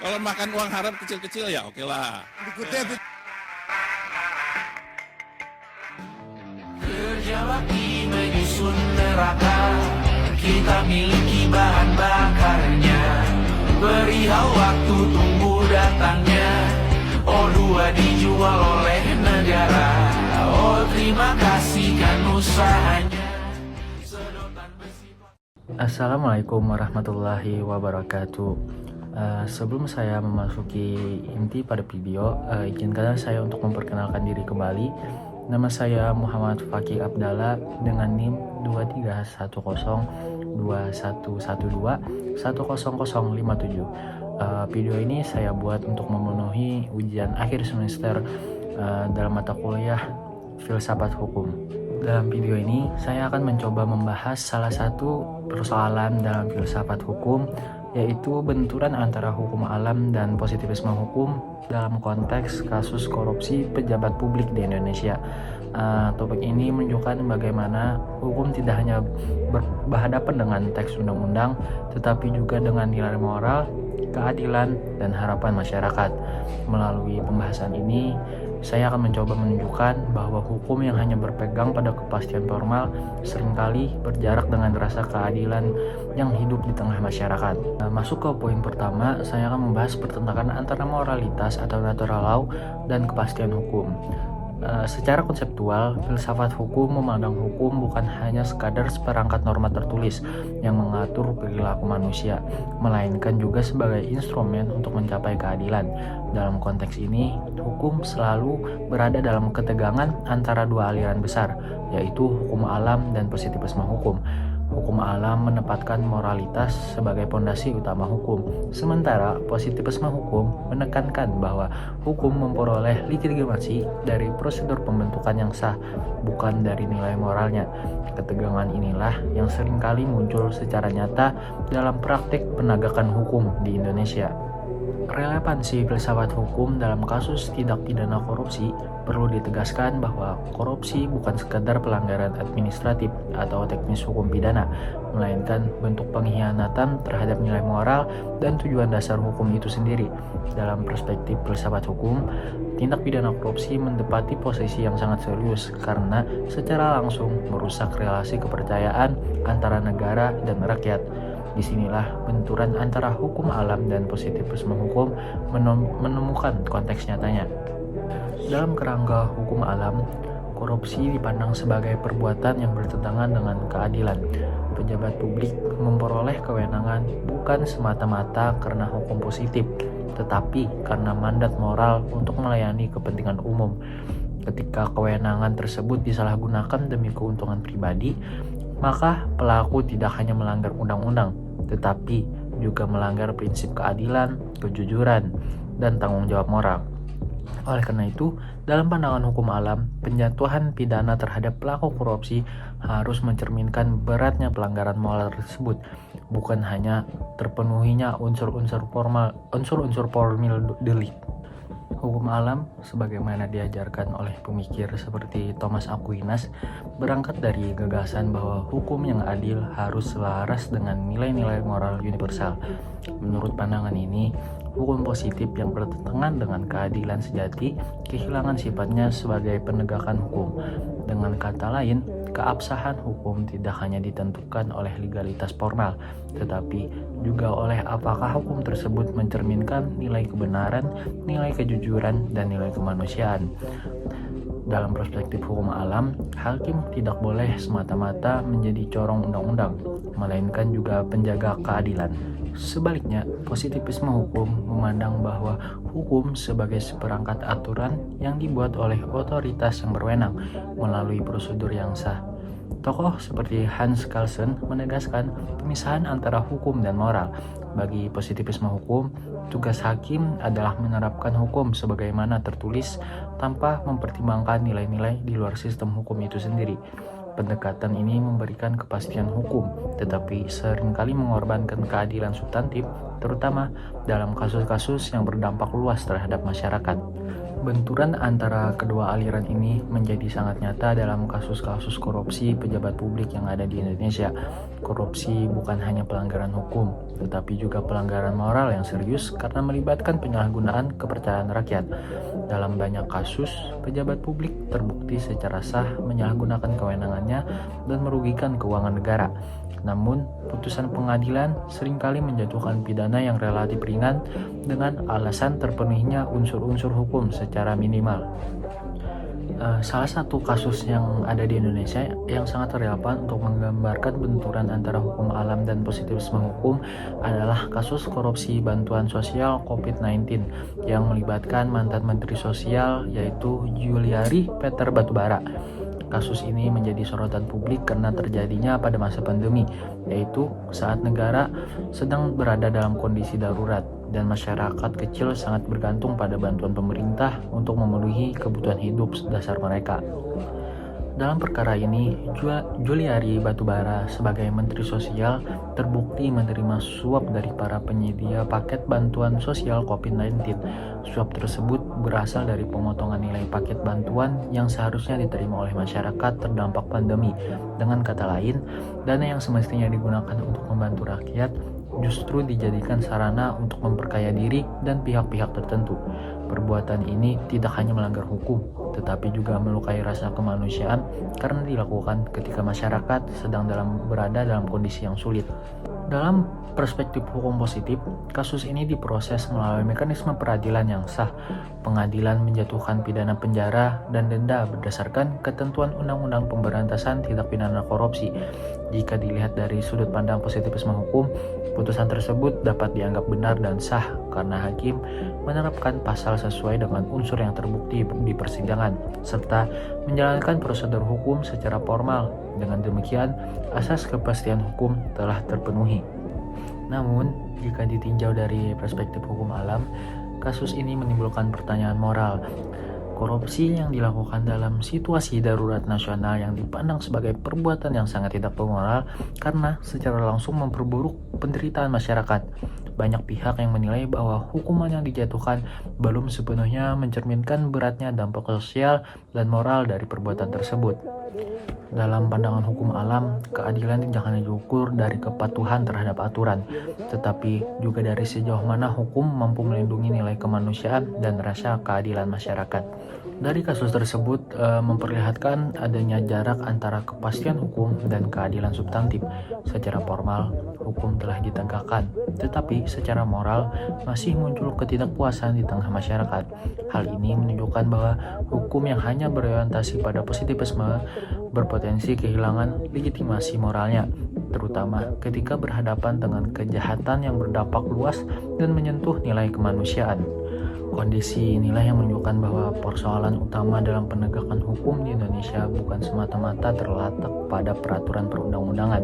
Kalau makan uang haram kecil-kecil ya oke lah. Dikutip. Kerja bakti menyusun neraka, kita miliki bahan bakarnya. Perihal waktu tunggu datangnya, O2 dijual oleh negara. Oh terima kasih kan usahanya. Sedotan besi. Assalamualaikum warahmatullahi wabarakatuh. Sebelum saya memasuki inti pada video, izinkan saya untuk memperkenalkan diri kembali. Nama saya Muhammad Fakih Abdallah dengan NIM 23102112100057. Video ini saya buat untuk memenuhi ujian akhir semester dalam mata kuliah Filsafat Hukum. Dalam video ini, saya akan mencoba membahas salah satu persoalan dalam filsafat hukum, yaitu benturan antara hukum alam dan positivisme hukum dalam konteks kasus korupsi pejabat publik di Indonesia. Topik ini menunjukkan bagaimana hukum tidak hanya berhadapan dengan teks undang-undang, tetapi juga dengan nilai moral, keadilan, dan harapan masyarakat. Melalui pembahasan ini, saya akan mencoba menunjukkan bahwa hukum yang hanya berpegang pada kepastian formal seringkali berjarak dengan rasa keadilan yang hidup di tengah masyarakat. Masuk ke poin pertama, saya akan membahas pertentangan antara moralitas atau natural law dan kepastian hukum. Secara konseptual, filsafat hukum memandang hukum bukan hanya sekadar seperangkat norma tertulis yang mengatur perilaku manusia, melainkan juga sebagai instrumen untuk mencapai keadilan. Dalam konteks ini, hukum selalu berada dalam ketegangan antara dua aliran besar, yaitu hukum alam dan positivisme hukum. Hukum alam menempatkan moralitas sebagai pondasi utama hukum, sementara positivisme hukum menekankan bahwa hukum memperoleh legitimasi dari prosedur pembentukan yang sah, bukan dari nilai moralnya. Ketegangan inilah yang seringkali muncul secara nyata dalam praktik penegakan hukum di Indonesia. Relevansi filsafat hukum dalam kasus tindak pidana korupsi perlu ditegaskan bahwa korupsi bukan sekadar pelanggaran administratif atau teknis hukum pidana, melainkan bentuk pengkhianatan terhadap nilai moral dan tujuan dasar hukum itu sendiri. Dalam perspektif filsafat hukum, tindak pidana korupsi menempati posisi yang sangat serius karena secara langsung merusak relasi kepercayaan antara negara dan rakyat. Disinilah benturan antara hukum alam dan positivisme hukum menemukan konteks nyatanya. Dalam kerangka hukum alam, korupsi dipandang sebagai perbuatan yang bertentangan dengan keadilan. Pejabat publik memperoleh kewenangan bukan semata-mata karena hukum positif, tetapi karena mandat moral untuk melayani kepentingan umum. Ketika kewenangan tersebut disalahgunakan demi keuntungan pribadi, maka pelaku tidak hanya melanggar undang-undang, tetapi juga melanggar prinsip keadilan, kejujuran, dan tanggung jawab moral. Oleh karena itu, dalam pandangan hukum alam, penjatuhan pidana terhadap pelaku korupsi harus mencerminkan beratnya pelanggaran moral tersebut, bukan hanya terpenuhinya unsur-unsur formil delik. Hukum alam, sebagaimana diajarkan oleh pemikir seperti Thomas Aquinas, berangkat dari gagasan bahwa hukum yang adil harus selaras dengan nilai-nilai moral universal. Menurut pandangan ini, hukum positif yang bertentangan dengan keadilan sejati kehilangan sifatnya sebagai penegakan hukum. Dengan kata lain, keabsahan hukum tidak hanya ditentukan oleh legalitas formal, tetapi juga oleh apakah hukum tersebut mencerminkan nilai kebenaran, nilai kejujuran, dan nilai kemanusiaan. Dalam perspektif hukum alam, hakim tidak boleh semata-mata menjadi corong undang-undang, melainkan juga penjaga keadilan. Sebaliknya, positivisme hukum memandang bahwa hukum sebagai seperangkat aturan yang dibuat oleh otoritas yang berwenang melalui prosedur yang sah. Tokoh seperti Hans Kelsen menegaskan pemisahan antara hukum dan moral. Bagi positivisme hukum, tugas hakim adalah menerapkan hukum sebagaimana tertulis tanpa mempertimbangkan nilai-nilai di luar sistem hukum itu sendiri. Pendekatan ini memberikan kepastian hukum, tetapi seringkali mengorbankan keadilan substantif, terutama dalam kasus-kasus yang berdampak luas terhadap masyarakat. Benturan antara kedua aliran ini menjadi sangat nyata dalam kasus-kasus korupsi pejabat publik yang ada di Indonesia. Korupsi bukan hanya pelanggaran hukum, tetapi juga pelanggaran moral yang serius karena melibatkan penyalahgunaan kepercayaan rakyat. Dalam banyak kasus, pejabat publik terbukti secara sah menyalahgunakan kewenangannya dan merugikan keuangan negara. Namun, putusan pengadilan seringkali menjatuhkan pidana yang relatif ringan dengan alasan terpenuhinya unsur-unsur hukum secara minimal. Salah satu kasus yang ada di Indonesia yang sangat relevan untuk menggambarkan benturan antara hukum alam dan positivisme hukum adalah kasus korupsi bantuan sosial COVID-19 yang melibatkan mantan Menteri Sosial yaitu Juliari Peter Batubara. Kasus ini menjadi sorotan publik karena terjadinya pada masa pandemi, yaitu saat negara sedang berada dalam kondisi darurat dan masyarakat kecil sangat bergantung pada bantuan pemerintah untuk memenuhi kebutuhan hidup dasar mereka. Dalam perkara ini, Juliari Batubara sebagai Menteri Sosial terbukti menerima suap dari para penyedia paket bantuan sosial COVID-19. Suap tersebut berasal dari pemotongan nilai paket bantuan yang seharusnya diterima oleh masyarakat terdampak pandemi. Dengan kata lain, dana yang semestinya digunakan untuk membantu rakyat justru dijadikan sarana untuk memperkaya diri dan pihak-pihak tertentu. Perbuatan ini tidak hanya melanggar hukum, tetapi juga melukai rasa kemanusiaan karena dilakukan ketika masyarakat sedang berada dalam kondisi yang sulit. Dalam perspektif hukum positif, kasus ini diproses melalui mekanisme peradilan yang sah. Pengadilan menjatuhkan pidana penjara dan denda berdasarkan ketentuan Undang-Undang Pemberantasan Tindak Pidana Korupsi. Jika dilihat dari sudut pandang positivisme hukum, putusan tersebut dapat dianggap benar dan sah karena hakim menerapkan pasal sesuai dengan unsur yang terbukti di persidangan, serta menjalankan prosedur hukum secara formal. Dengan demikian, asas kepastian hukum telah terpenuhi. Namun, jika ditinjau dari perspektif hukum alam, kasus ini menimbulkan pertanyaan moral. Korupsi yang dilakukan dalam situasi darurat nasional yang dipandang sebagai perbuatan yang sangat tidak bermoral karena secara langsung memperburuk penderitaan masyarakat. Banyak pihak yang menilai bahwa hukuman yang dijatuhkan belum sepenuhnya mencerminkan beratnya dampak sosial dan moral dari perbuatan tersebut. Dalam pandangan hukum alam, keadilan tidak hanya diukur dari kepatuhan terhadap aturan, tetapi juga dari sejauh mana hukum mampu melindungi nilai kemanusiaan dan rasa keadilan masyarakat. Dari kasus tersebut memperlihatkan adanya jarak antara kepastian hukum dan keadilan substantif. Secara formal, hukum telah ditegakkan, tetapi secara moral masih muncul ketidakpuasan di tengah masyarakat. Hal ini menunjukkan bahwa hukum yang hanya berorientasi pada positivisme berpotensi kehilangan legitimasi moralnya, terutama ketika berhadapan dengan kejahatan yang berdampak luas dan menyentuh nilai kemanusiaan. Kondisi inilah yang menunjukkan bahwa persoalan utama dalam penegakan hukum di Indonesia bukan semata-mata terletak pada peraturan perundang-undangan,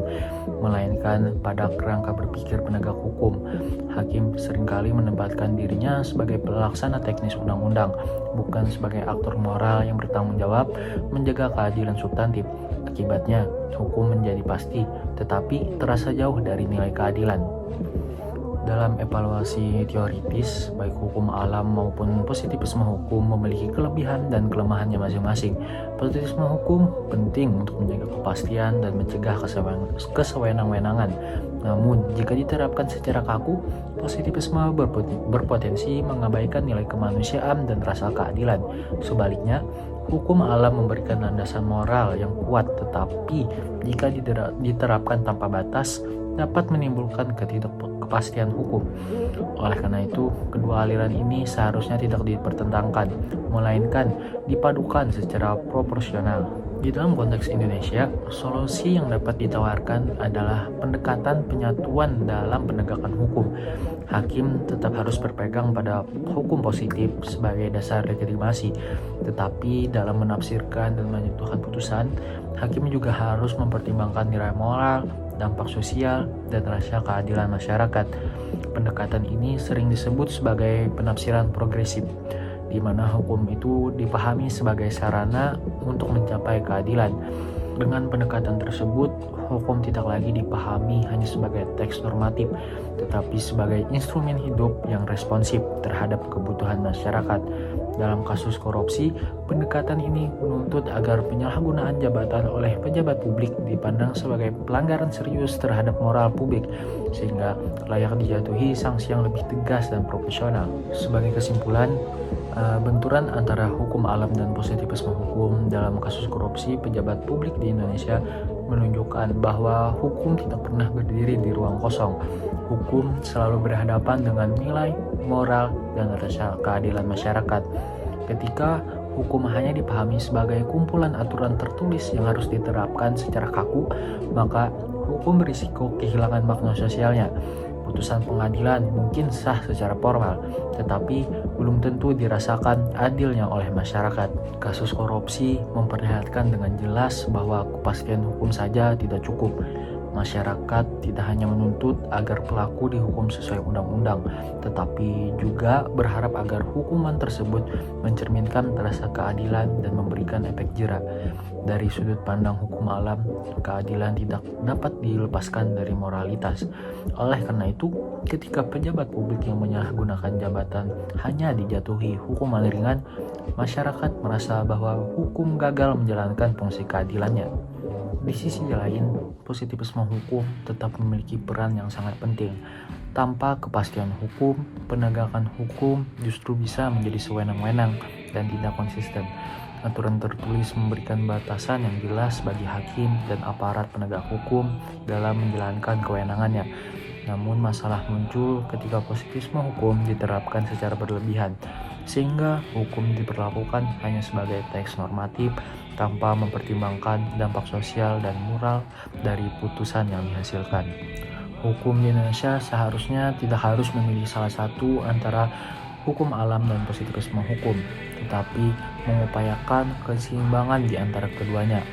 melainkan pada kerangka berpikir penegak hukum. Hakim seringkali menempatkan dirinya sebagai pelaksana teknis undang-undang, bukan sebagai aktor moral yang bertanggung jawab menjaga keadilan substantif. Akibatnya, hukum menjadi pasti, tetapi terasa jauh dari nilai keadilan. Dalam evaluasi teoritis, baik hukum alam maupun positivisme hukum memiliki kelebihan dan kelemahannya masing-masing. Positivisme hukum penting untuk menjaga kepastian dan mencegah kesewenang-wenangan. Namun, jika diterapkan secara kaku, positivisme berpotensi mengabaikan nilai kemanusiaan dan rasa keadilan. Sebaliknya, hukum alam memberikan landasan moral yang kuat, tetapi jika diterapkan tanpa batas, dapat menimbulkan ketidakpastian hukum. Oleh karena itu, kedua aliran ini seharusnya tidak dipertentangkan, melainkan dipadukan secara proporsional. Di dalam konteks Indonesia, solusi yang dapat ditawarkan adalah pendekatan penyatuan dalam penegakan hukum. Hakim tetap harus berpegang pada hukum positif sebagai dasar legitimasi, tetapi dalam menafsirkan dan menjatuhkan putusan, hakim juga harus mempertimbangkan nilai moral, dampak sosial, dan rasa keadilan masyarakat. Pendekatan ini sering disebut sebagai penafsiran progresif, di mana hukum itu dipahami sebagai sarana untuk mencapai keadilan. Dengan pendekatan tersebut, hukum tidak lagi dipahami hanya sebagai teks normatif, tetapi sebagai instrumen hidup yang responsif terhadap kebutuhan masyarakat. Dalam kasus korupsi, pendekatan ini menuntut agar penyalahgunaan jabatan oleh pejabat publik dipandang sebagai pelanggaran serius terhadap moral publik, sehingga layak dijatuhi sanksi yang lebih tegas dan proporsional. Sebagai kesimpulan, benturan antara hukum alam dan positivisme hukum dalam kasus korupsi pejabat publik di Indonesia menunjukkan bahwa hukum tidak pernah berdiri di ruang kosong. Hukum selalu berhadapan dengan nilai, moral, dan rasa keadilan masyarakat. Ketika hukum hanya dipahami sebagai kumpulan aturan tertulis yang harus diterapkan secara kaku, maka hukum berisiko kehilangan makna sosialnya. Putusan pengadilan mungkin sah secara formal, tetapi belum tentu dirasakan adilnya oleh masyarakat. Kasus korupsi memperlihatkan dengan jelas bahwa kepastian hukum saja tidak cukup. Masyarakat tidak hanya menuntut agar pelaku dihukum sesuai undang-undang, tetapi juga berharap agar hukuman tersebut mencerminkan rasa keadilan dan memberikan efek jera. Dari sudut pandang hukum alam, keadilan tidak dapat dilepaskan dari moralitas. Oleh karena itu, ketika pejabat publik yang menyalahgunakan jabatan hanya dijatuhi hukuman ringan, masyarakat merasa bahwa hukum gagal menjalankan fungsi keadilannya. Di sisi lain, positivisme hukum tetap memiliki peran yang sangat penting. Tanpa kepastian hukum, penegakan hukum justru bisa menjadi sewenang-wenang dan tidak konsisten. Aturan tertulis memberikan batasan yang jelas bagi hakim dan aparat penegak hukum dalam menjalankan kewenangannya. Namun masalah muncul ketika positivisme hukum diterapkan secara berlebihan, sehingga hukum diperlakukan hanya sebagai teks normatif tanpa mempertimbangkan dampak sosial dan moral dari putusan yang dihasilkan. Hukum di Indonesia seharusnya tidak harus memilih salah satu antara hukum alam dan positivisme hukum, tetapi mengupayakan keseimbangan di antara keduanya.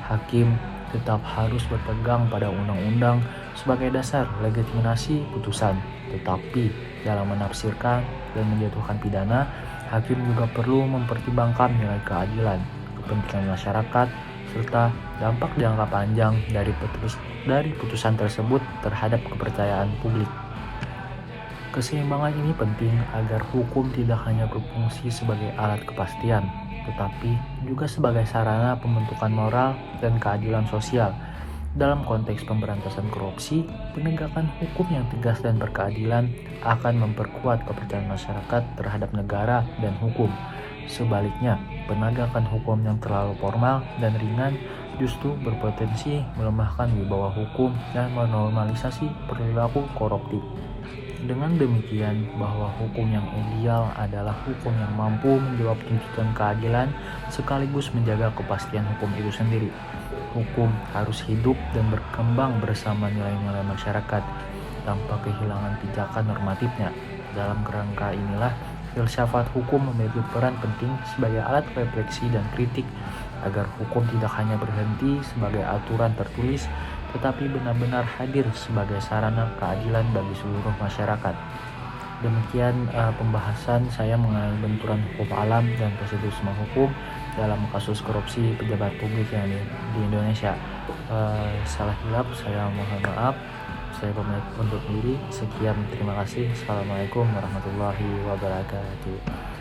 Hakim tetap harus berpegang pada undang-undang sebagai dasar legitimasi putusan, tetapi dalam menafsirkan dan menjatuhkan pidana, hakim juga perlu mempertimbangkan nilai keadilan, kepentingan masyarakat, serta dampak jangka panjang dari putusan tersebut terhadap kepercayaan publik. Keseimbangan ini penting agar hukum tidak hanya berfungsi sebagai alat kepastian, tetapi juga sebagai sarana pembentukan moral dan keadilan sosial. Dalam konteks pemberantasan korupsi, penegakan hukum yang tegas dan berkeadilan akan memperkuat kepercayaan masyarakat terhadap negara dan hukum. Sebaliknya, penegakan hukum yang terlalu formal dan ringan justru berpotensi melemahkan wibawa hukum dan menormalisasi perilaku koruptif. Dengan demikian, bahwa hukum yang ideal adalah hukum yang mampu menjawab tuntutan keadilan sekaligus menjaga kepastian hukum itu sendiri. Hukum harus hidup dan berkembang bersama nilai-nilai masyarakat tanpa kehilangan pijakan normatifnya. Dalam kerangka inilah, filsafat hukum memiliki peran penting sebagai alat refleksi dan kritik agar hukum tidak hanya berhenti sebagai aturan tertulis, tetapi benar-benar hadir sebagai sarana keadilan bagi seluruh masyarakat. Demikian pembahasan saya mengenai benturan hukum alam dan positivisme hukum dalam kasus korupsi pejabat publik yang di Indonesia. Salah hilap, saya mohon maaf. Saya pamit undur diri. Sekian, terima kasih. Assalamualaikum warahmatullahi wabarakatuh.